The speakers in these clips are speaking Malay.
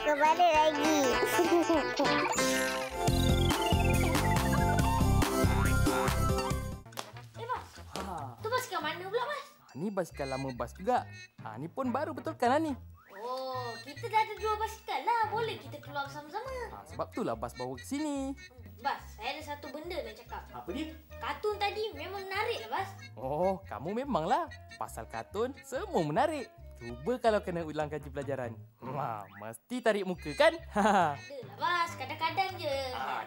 Kembali lagi. Bas. Tu basikal mana pula, Bas? Ni basikal lama Bas juga. Ni pun baru betulkan lah ni. Oh, kita dah ada 2 basikal lah. Boleh kita keluar bersama-sama. Sebab itulah Bas bawa ke sini. Bas, saya ada satu benda nak cakap. Apa dia? Kartun tadi memang menarik lah, Bas. Oh, kamu memanglah. Pasal kartun, semua menarik. Cuba kalau kena ulang kaji pelajaran. Mesti tarik muka kan? Adalah, Bas. Kadang-kadang je.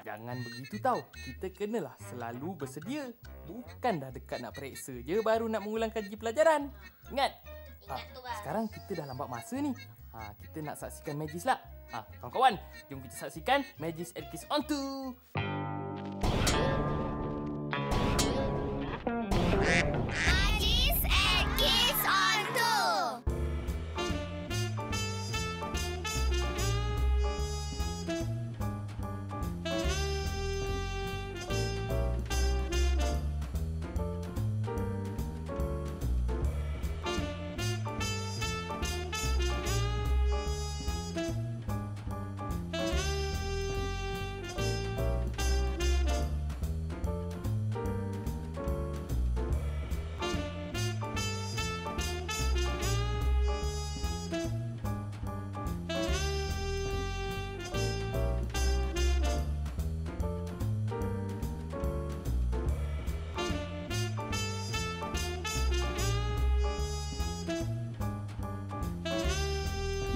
Jangan begitu tau. Kita kenalah selalu bersedia. Bukan dah dekat nak periksa je baru nak mengulang kaji pelajaran. Ingat? Ingat tu, Bas. Sekarang kita dah lambat masa ni. Kita nak saksikan Magis lah. Kawan-kawan, jom kita saksikan Magis and Kiss on 2. Magis and Kiss on 2.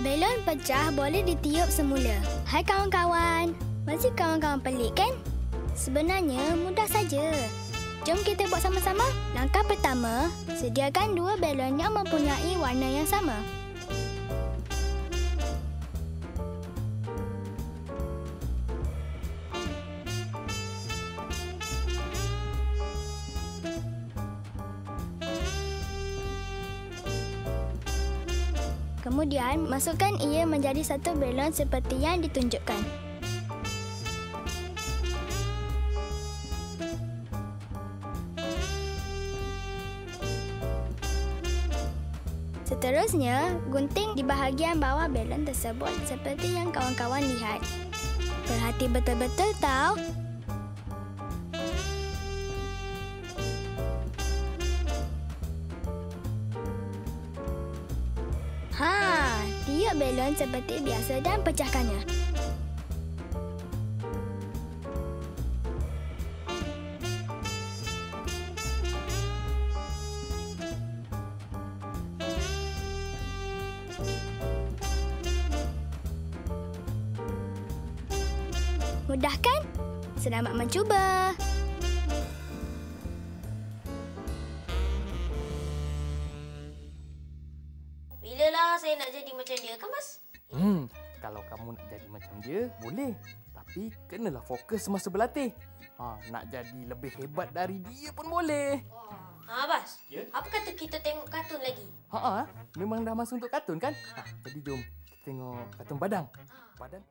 Belon pecah boleh ditiup semula. Hai kawan-kawan. Masih kawan-kawan pelik kan? Sebenarnya mudah saja. Jom kita buat sama-sama. Langkah pertama, sediakan 2 belon yang mempunyai warna yang sama. Kemudian, masukkan ia menjadi satu belon seperti yang ditunjukkan. Seterusnya, gunting di bahagian bawah belon tersebut seperti yang kawan-kawan lihat. Perhati betul-betul tau. Tiup belon seperti biasa dan pecahkannya. Mudah kan? Selamat mencuba. Bilalah saya nak jadi macam dia kan, Bas? Kalau kamu nak jadi macam dia, boleh. Tapi kenalah fokus semasa berlatih. Nak jadi lebih hebat dari dia pun boleh. Bas. Ya? Apa kata kita tengok kartun lagi? Memang dah masa untuk kartun kan? Jadi jom kita tengok kartun Badang. Badang.